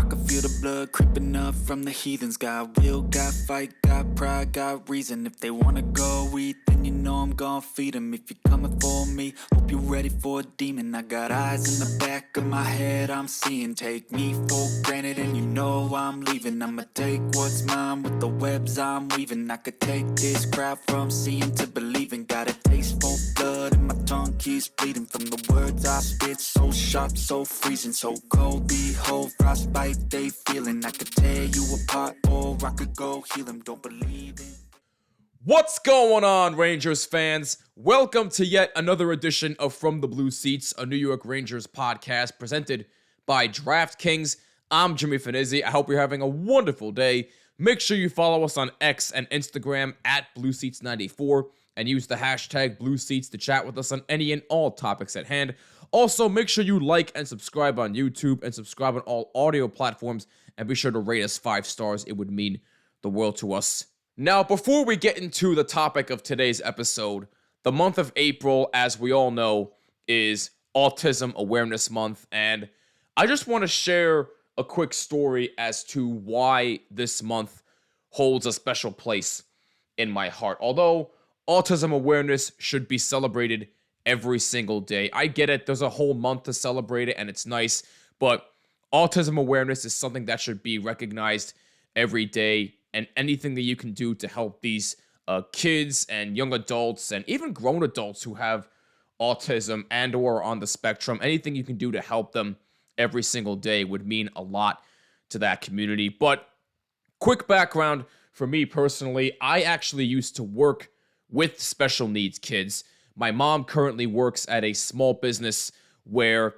can feel the blood creeping up from the heathens. Got will, got fight, got pride, got reason. If they wanna go eat, then you know I'm gon' feed them. If you're coming for me, hope you're ready for a demon. I got eyes in the back of my head, I'm seeing. Take me for granted and you know I'm leaving. I'ma take what's mine with the webs I'm weaving. I could take this crowd from seeing to believing. Got a taste for blood and my tongue keeps bleeding from the words I spit. So sharp, so freezing, so cold. Behold, frostbite they feeling. I could tear you apart or I could go heal them. Don't believe in. What's going on, Rangers fans? Welcome to yet another edition of From the Blue Seats, a New York Rangers podcast presented by DraftKings. I'm Jimmy Fanizzi. I hope you're having a wonderful day. Make sure you follow us on X and Instagram at BlueSeats94 and use the hashtag BlueSeats to chat with us on any and all topics at hand. Also, make sure you like and subscribe on YouTube and subscribe on all audio platforms, and be sure to rate us 5 stars. It would mean the world to us. Now, before we get into the topic of today's episode, the month of April, as we all know, is Autism Awareness Month, and I just want to share a quick story as to why this month holds a special place in my heart. Although autism awareness should be celebrated every single day, I get it, there's a whole month to celebrate it and it's nice, but autism awareness is something that should be recognized every day, and anything that you can do to help these kids and young adults and even grown adults who have autism and or on the spectrum, anything you can do to help them every single day would mean a lot to that community. But quick background for me personally, I actually used to work with special needs kids. My mom currently works at a small business where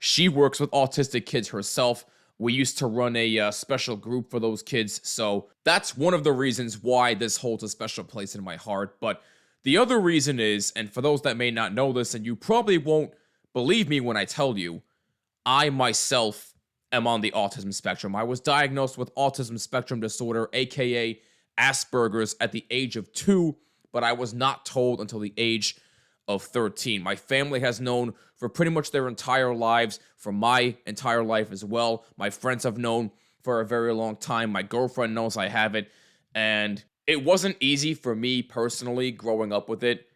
she works with autistic kids herself. We used to run a special group for those kids, so that's one of the reasons why this holds a special place in my heart. But the other reason is, and for those that may not know this, and you probably won't believe me when I tell you, I myself am on the autism spectrum. I was diagnosed with autism spectrum disorder, aka Asperger's, at the age of 2, but I was not told until the age of 13. My family has known for pretty much their entire lives, for my entire life as well. My friends have known for a very long time. My girlfriend knows I have it, and it wasn't easy for me personally growing up with it.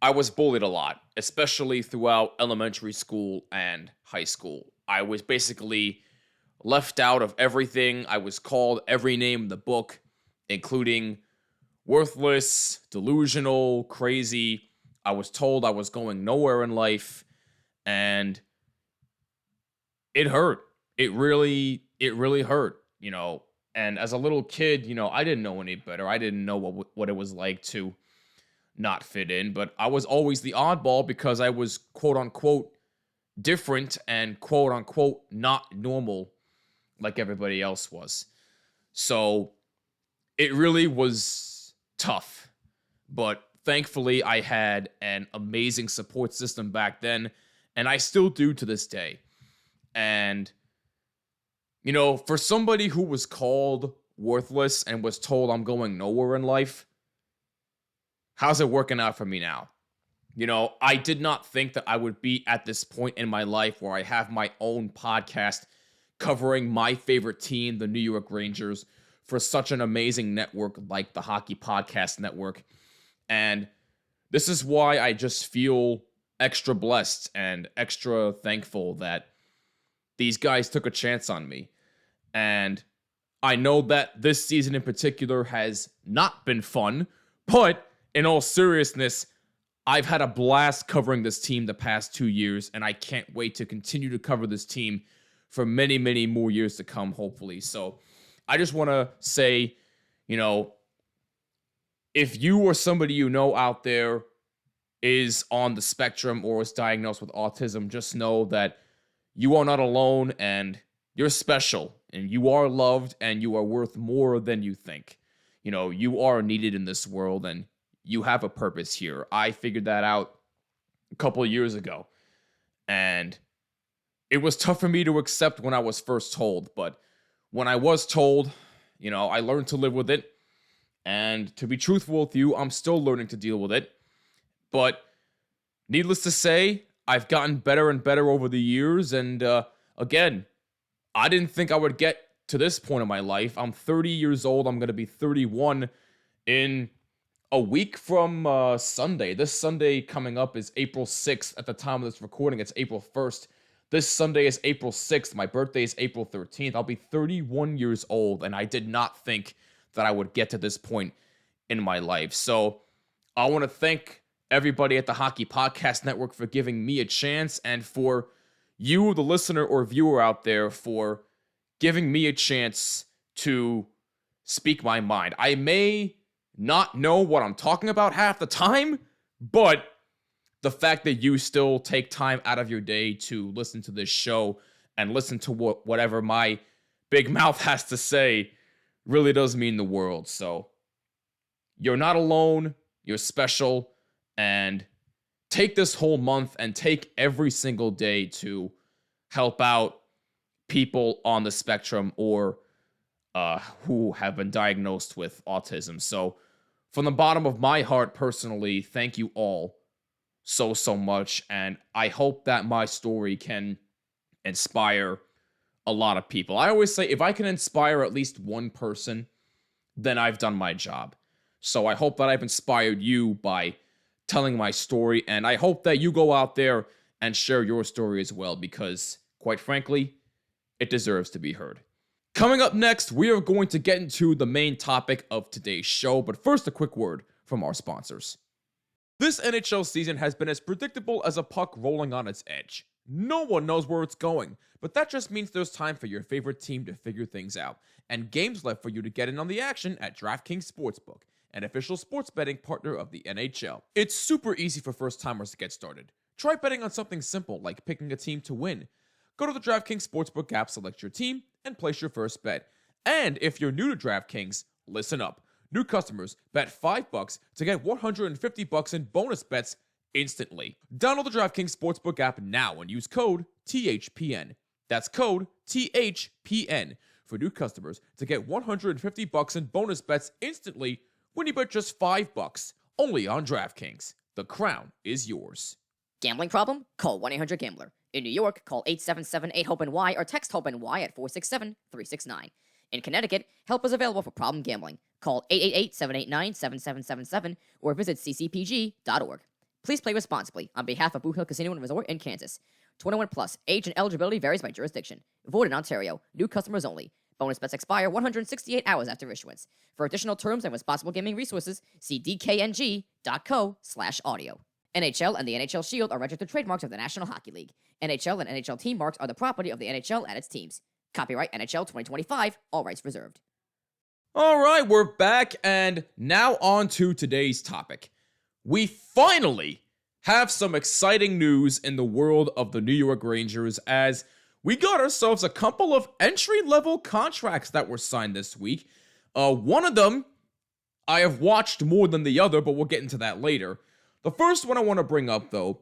I was bullied a lot, especially throughout elementary school and high school. I was basically left out of everything. I was called every name in the book, including worthless, delusional, crazy. I was told I was going nowhere in life, and it hurt. It really hurt, you know. And as a little kid, you know, I didn't know any better. I didn't know what it was like to not fit in, but I was always the oddball because I was quote unquote different and quote unquote not normal like everybody else was. So it really was tough, but thankfully I had an amazing support system back then, and I still do to this day. And you know, for somebody who was called worthless and was told I'm going nowhere in life, how's it working out for me now? You know, I did not think that I would be at this point in my life where I have my own podcast covering my favorite team, the New York Rangers, for such an amazing network like the Hockey Podcast Network. And this is why I just feel extra blessed and extra thankful that these guys took a chance on me. And I know that this season in particular has not been fun, but in all seriousness, I've had a blast covering this team the past 2 years, and I can't wait to continue to cover this team for many, many more years to come, hopefully. So I just want to say, you know, if you or somebody you know out there is on the spectrum or is diagnosed with autism, just know that you are not alone, and you're special, and you are loved, and you are worth more than you think. You know, you are needed in this world, and you have a purpose here. I figured that out a couple of years ago, and it was tough for me to accept when I was first told, but when I was told, you know, I learned to live with it, and to be truthful with you, I'm still learning to deal with it. But needless to say, I've gotten better and better over the years, and again, I didn't think I would get to this point in my life. I'm 30 years old. I'm going to be 31 in a week from Sunday. This Sunday coming up is April 6th. At the time of this recording, it's April 1st. This Sunday is April 6th. My birthday is April 13th. I'll be 31 years old, and I did not think that I would get to this point in my life. So I want to thank everybody at the Hockey Podcast Network for giving me a chance, and for you, the listener or viewer out there, for giving me a chance to speak my mind. I may not know what I'm talking about half the time, but the fact that you still take time out of your day to listen to this show and listen to whatever my big mouth has to say really does mean the world. So you're not alone, you're special, and take this whole month and take every single day to help out people on the spectrum or who have been diagnosed with autism. So from the bottom of my heart, personally, thank you all so much. And I hope that my story can inspire a lot of people. I always say if I can inspire at least one person, then I've done my job. So I hope that I've inspired you by telling my story. And I hope that you go out there and share your story as well, because quite frankly, it deserves to be heard. Coming up next, we are going to get into the main topic of today's show, but first a quick word from our sponsors. This NHL season has been as predictable as a puck rolling on its edge. No one knows where it's going, but that just means there's time for your favorite team to figure things out, and games left for you to get in on the action at DraftKings Sportsbook, an official sports betting partner of the NHL. It's super easy for first-timers to get started. Try betting on something simple like picking a team to win. Go to the DraftKings Sportsbook app, select your team, and place your first bet. And if you're new to DraftKings, listen up. New customers bet $5 to get $150 in bonus bets instantly. Download the DraftKings Sportsbook app now and use code THPN. That's code THPN for new customers to get $150 in bonus bets instantly when you bet just $5. Only on DraftKings. The crown is yours. Gambling problem? Call 1-800-GAMBLER. In New York, call 877-8-HOPENY or text HOPENY at 467-369. In Connecticut, help is available for problem gambling. Call 888-789-7777 or visit ccpg.org. Please play responsibly on behalf of Boot Hill Casino and Resort in Kansas. 21 plus. Age and eligibility varies by jurisdiction. Void in Ontario. New customers only. Bonus bets expire 168 hours after issuance. For additional terms and responsible gaming resources, see dkng.co/audio. NHL and the NHL Shield are registered trademarks of the National Hockey League. NHL and NHL team marks are the property of the NHL and its teams. Copyright NHL 2025, all rights reserved. All right, we're back, and now on to today's topic. We finally have some exciting news in the world of the New York Rangers, as we got ourselves a couple of entry-level contracts that were signed this week. One of them I have watched more than the other, but we'll get into that later. The first one I want to bring up, though,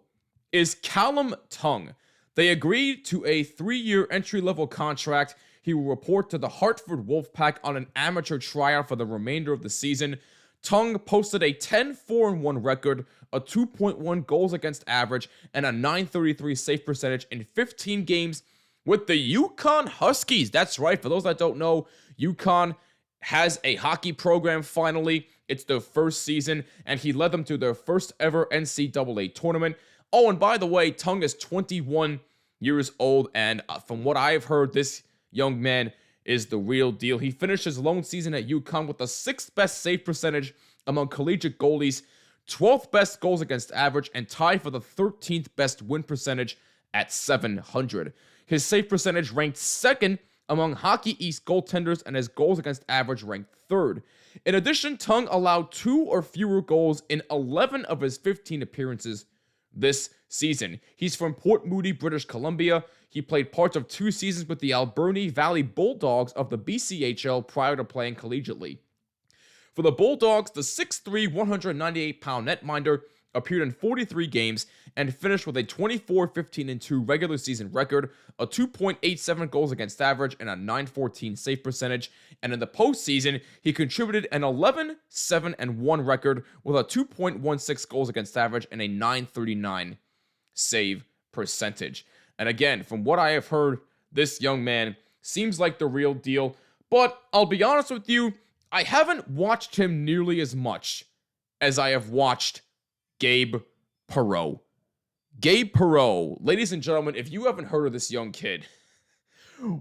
is Callum Tung. They agreed to a 3-year entry-level contract. He will report to the Hartford Wolfpack on an amateur tryout for the remainder of the season. Tung posted a 10-4-1 record, a 2.1 goals against average, and a .933 save percentage in 15 games with the Yukon Huskies. That's right, for those that don't know, Yukon has a hockey program finally. It's their first season, and he led them to their first ever NCAA tournament. Oh, and by the way, Tung is 21 years old, and from what I've heard, this young man is the real deal. He finished his lone season at UConn with the 6th best save percentage among collegiate goalies, 12th best goals against average, and tied for the 13th best win percentage at .700. His save percentage ranked 2nd among Hockey East goaltenders, and his goals against average ranked 3rd. In addition, Tung allowed 2 or fewer goals in 11 of his 15 appearances this season. He's from Port Moody, British Columbia. He played parts of 2 seasons with the Alberni Valley Bulldogs of the BCHL prior to playing collegiately. For the Bulldogs, the 6'3", 198-pound netminder appeared in 43 games and finished with a 24-15-2 regular season record, a 2.87 goals against average, and a .914 save percentage. And in the postseason, he contributed an 11-7-1 record with a 2.16 goals against average and a .939 save percentage. And again, from what I have heard, this young man seems like the real deal. But I'll be honest with you, I haven't watched him nearly as much as I have watched Gabe Perreault. Gabe Perreault, ladies and gentlemen, if you haven't heard of this young kid,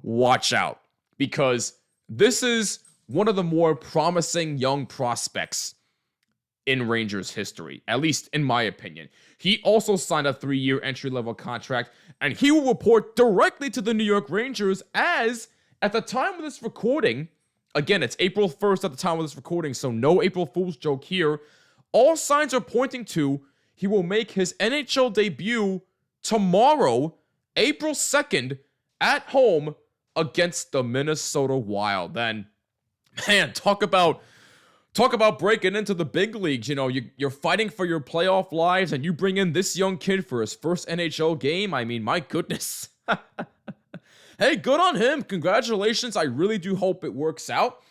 watch out. Because this is one of the more promising young prospects in Rangers history, at least in my opinion. He also signed a 3-year entry-level contract, and he will report directly to the New York Rangers as, at the time of this recording, again, it's April 1st at the time of this recording, so no April Fool's joke here, all signs are pointing to he will make his NHL debut tomorrow, April 2nd, at home against the Minnesota Wild. And, man, talk about breaking into the big leagues. You know, you're fighting for your playoff lives, and you bring in this young kid for his first NHL game. I mean, my goodness. Hey, good on him. Congratulations. I really do hope it works out.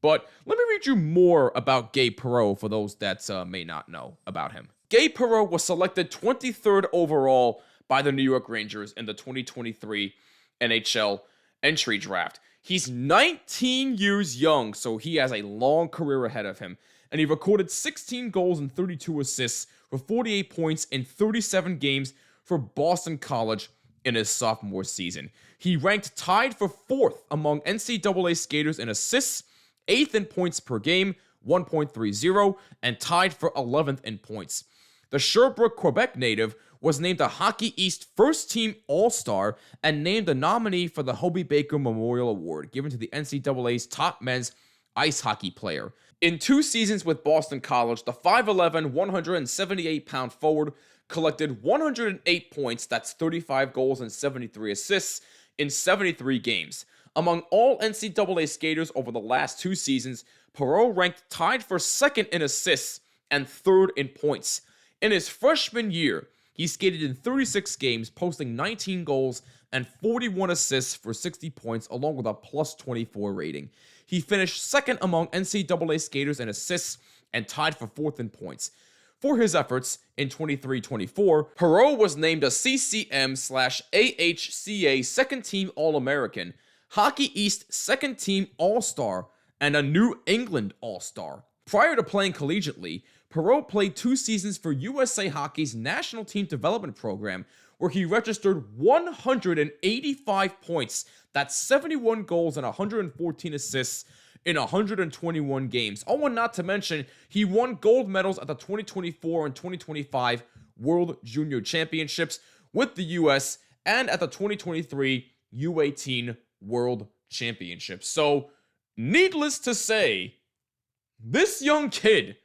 But let me read you more about Gabe Perreault for those that may not know about him. Gabe Perreault was selected 23rd overall by the New York Rangers in the 2023 NHL entry draft. He's 19 years young, so he has a long career ahead of him. And he recorded 16 goals and 32 assists for 48 points in 37 games for Boston College in his sophomore season. He ranked tied for 4th among NCAA skaters in assists, 8th in points per game, 1.30, and tied for 11th in points. The Sherbrooke, Quebec native was named a Hockey East first-team All-Star and named a nominee for the Hobey Baker Memorial Award, given to the NCAA's top men's ice hockey player. In 2 seasons with Boston College, the 5'11", 178-pound forward collected 108 points, that's 35 goals and 73 assists, in 73 games. Among all NCAA skaters over the last 2 seasons, Perreault ranked tied for 2nd in assists and 3rd in points. In his freshman year, he skated in 36 games, posting 19 goals and 41 assists for 60 points, along with a plus 24 rating. He finished 2nd among NCAA skaters in assists and tied for 4th in points. For his efforts in 23-24, Perreault was named a CCM/AHCA second-team All-American, Hockey East second-team All-Star, and a New England All-Star. Prior to playing collegiately, Perreault played 2 seasons for USA Hockey's National Team Development Program, where he registered 185 points, that's 71 goals and 114 assists in 121 games. Oh, and not to mention, he won gold medals at the 2024 and 2025 World Junior Championships with the US and at the 2023 U18 World Championships. So, needless to say, this young kid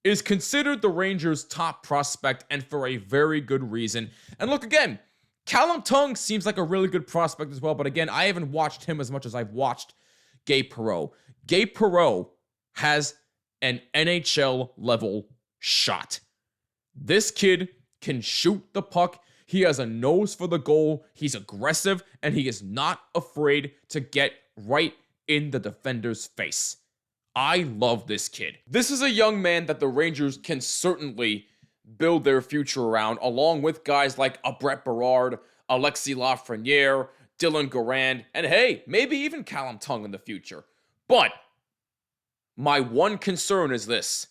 is considered the Rangers' top prospect, and for a very good reason. And look, again, Callum Tung seems like a really good prospect as well, but again, I haven't watched him as much as I've watched Gabe Perreault. Gabe Perreault has an NHL-level shot. This kid can shoot the puck. He has a nose for the goal. He's aggressive, and he is not afraid to get right in the defender's face. I love this kid. This is a young man that the Rangers can certainly build their future around, along with guys like a Brett Berard, Alexis Lafreniere, Dylan Garand, and hey, maybe even Callum Tung in the future. But my one concern is this.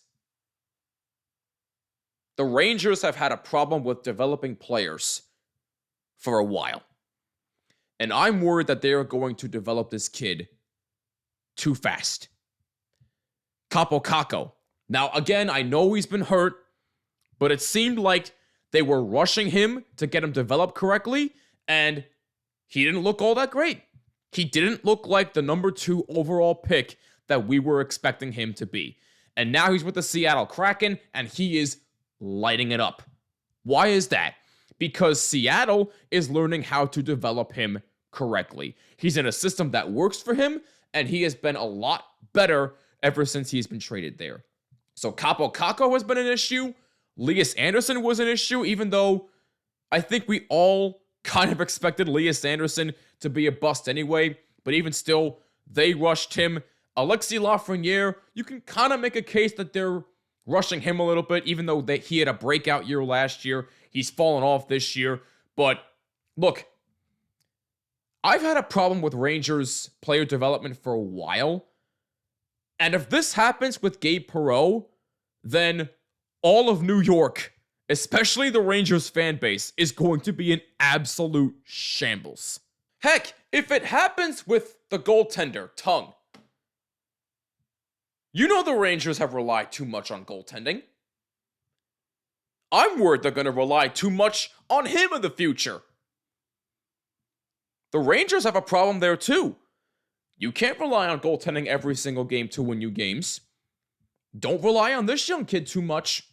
The Rangers have had a problem with developing players for a while. And I'm worried that they are going to develop this kid too fast. Kaapo Kakko. Now, again, I know he's been hurt, but it seemed like they were rushing him to get him developed correctly, and he didn't look all that great. He didn't look like the number 2 overall pick that we were expecting him to be. And now he's with the Seattle Kraken, and he is lighting it up. Why is that? Because Seattle is learning how to develop him correctly. He's in a system that works for him, and he has been a lot better ever since he's been traded there. So Kaapo Kakko has been an issue. Lias Andersson was an issue, even though I think we all kind of expected Lias Andersson to be a bust anyway. But even still, they rushed him. Alexis Lafreniere, you can kind of make a case that they're rushing him a little bit, even though he had a breakout year last year. He's fallen off this year. But look, I've had a problem with Rangers player development for a while. And if this happens with Gabe Perreault, then all of New York, especially the Rangers fan base, is going to be an absolute shambles. Heck, if it happens with the goaltender, Tung, you know the Rangers have relied too much on goaltending. I'm worried they're going to rely too much on him in the future. The Rangers have a problem there too. You can't rely on goaltending every single game to win you games. Don't rely on this young kid too much.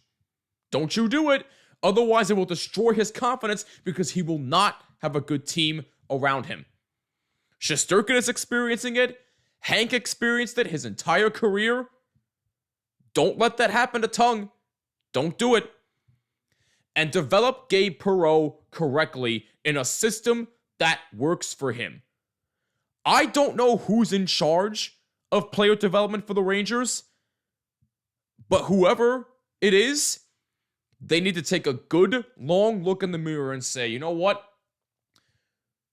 Don't you do it. Otherwise, it will destroy his confidence because he will not have a good team around him. Shesterkin is experiencing it. Hank experienced it his entire career. Don't let that happen to Tung. Don't do it. And develop Gabe Perreault correctly in a system that works for him. I don't know who's in charge of player development for the Rangers, but whoever it is, they need to take a good, long look in the mirror and say, you know what?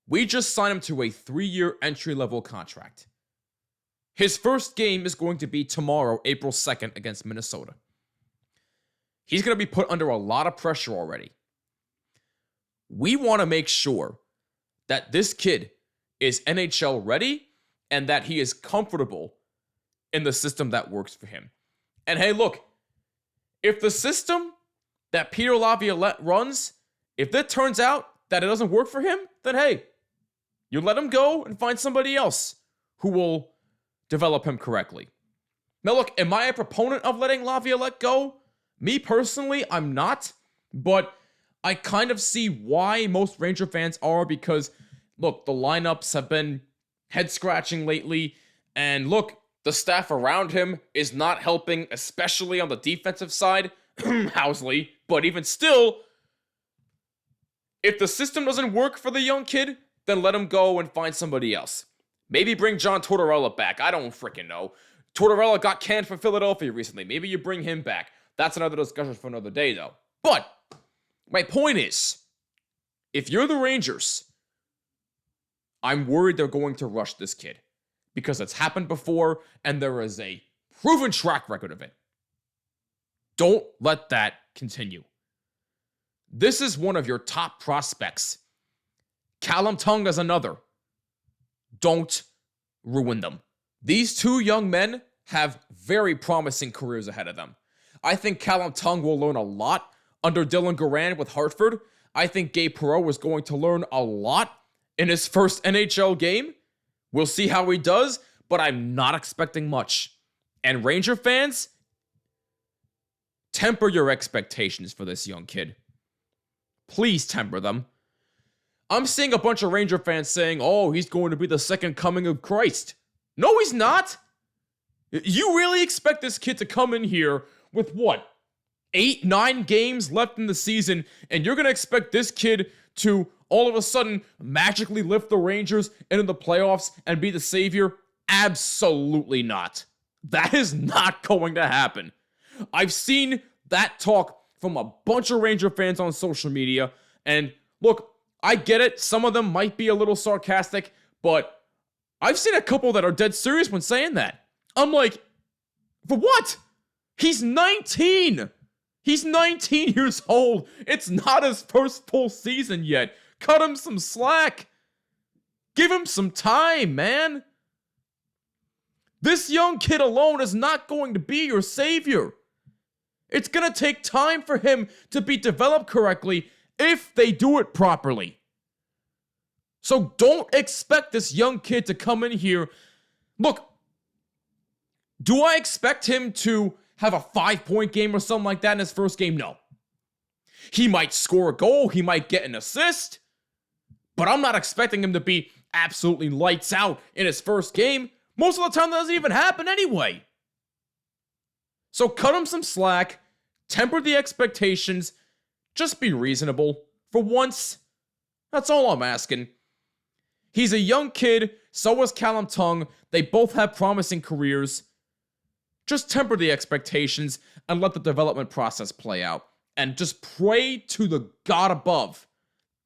We just signed him to a 3-year entry-level contract. His first game is going to be tomorrow, April 2nd, against Minnesota. He's going to be put under a lot of pressure already. We want to make sure that this kid is NHL ready and that he is comfortable in the system that works for him. And hey, look, if the system that Peter Laviolette runs, if it turns out that it doesn't work for him, then hey, you let him go and find somebody else who will develop him correctly. Now look, am I a proponent of letting Laviolette go? Me personally, I'm not, but I kind of see why most Ranger fans are because, look, the lineups have been head-scratching lately, and look, the staff around him is not helping, especially on the defensive side. Housley, but even still, if the system doesn't work for the young kid, then let him go and find somebody else. Maybe bring John Tortorella back. I don't freaking know. Tortorella got canned for Philadelphia recently. Maybe you bring him back. That's another discussion for another day, though. But my point is, if you're the Rangers, I'm worried they're going to rush this kid because it's happened before and there is a proven track record of it. Don't let that continue. This is one of your top prospects. Callum Tung is another. Don't ruin them. These two young men have very promising careers ahead of them. I think Callum Tung will learn a lot under Dylan Garand with Hartford. I think Gabe Perreault is going to learn a lot in his first NHL game. We'll see how he does, but I'm not expecting much. And Ranger fans, temper your expectations for this young kid. Please temper them. I'm seeing a bunch of Ranger fans saying, oh, he's going to be the second coming of Christ. No, he's not. You really expect this kid to come in here with what? 8, 9 games left in the season, and you're going to expect this kid to all of a sudden magically lift the Rangers into the playoffs and be the savior? Absolutely not. That is not going to happen. I've seen that talk from a bunch of Ranger fans on social media, and look, I get it. Some of them might be a little sarcastic, but I've seen a couple that are dead serious when saying that. I'm like, for what? He's 19. He's 19 years old. It's not his first full season yet. Cut him some slack. Give him some time, man. This young kid alone is not going to be your savior. It's going to take time for him to be developed correctly if they do it properly. So don't expect this young kid to come in here. Look, do I expect him to have a 5-point game or something like that in his first game? No. He might score a goal. He might get an assist. But I'm not expecting him to be absolutely lights out in his first game. Most of the time that doesn't even happen anyway. So cut him some slack. Temper the expectations. Just be reasonable. For once, that's all I'm asking. He's a young kid. So is Callum Tung. They both have promising careers. Just temper the expectations and let the development process play out. And just pray to the God above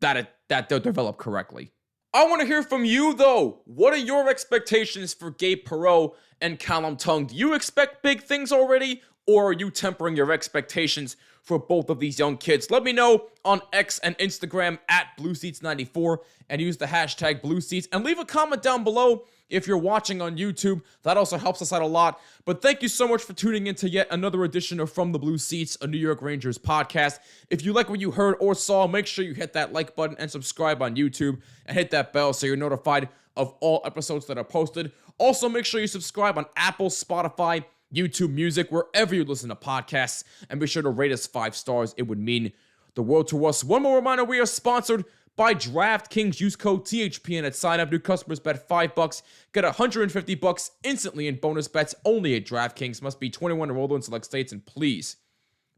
that they'll develop correctly. I want to hear from you, though. What are your expectations for Gabe Perreault and Callum Tung? Do you expect big things already, or are you tempering your expectations for both of these young kids? Let me know on X and Instagram at BlueSeats94 and use the hashtag BlueSeats, and leave a comment down below if you're watching on YouTube. That also helps us out a lot. But thank you so much for tuning in to yet another edition of From the Blue Seats, a New York Rangers podcast. If you like what you heard or saw, make sure you hit that like button and subscribe on YouTube and hit that bell so you're notified of all episodes that are posted. Also, make sure you subscribe on Apple, Spotify, YouTube Music, wherever you listen to podcasts, and be sure to rate us 5 stars. It would mean the world to us. One more reminder, we are sponsored by DraftKings. Use code THPN at sign up. New customers bet $5, get $150 instantly in bonus bets only at DraftKings. Must be 21 or older in select states, and please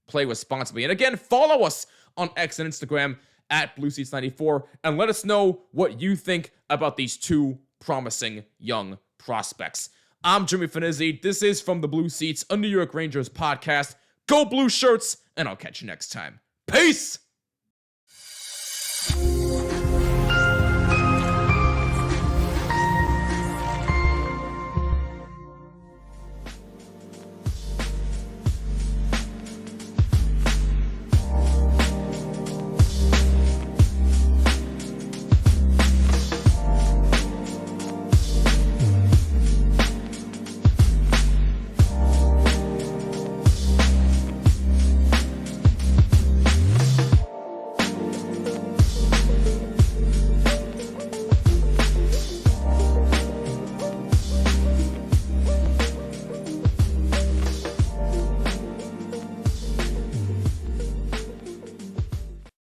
play responsibly. And again, follow us on X and Instagram at BlueSeats94 and let us know what you think about these two promising young prospects. I'm Jimmy Fanizzi. This is From the Blue Seats, a New York Rangers podcast. Go Blue Shirts, and I'll catch you next time. Peace!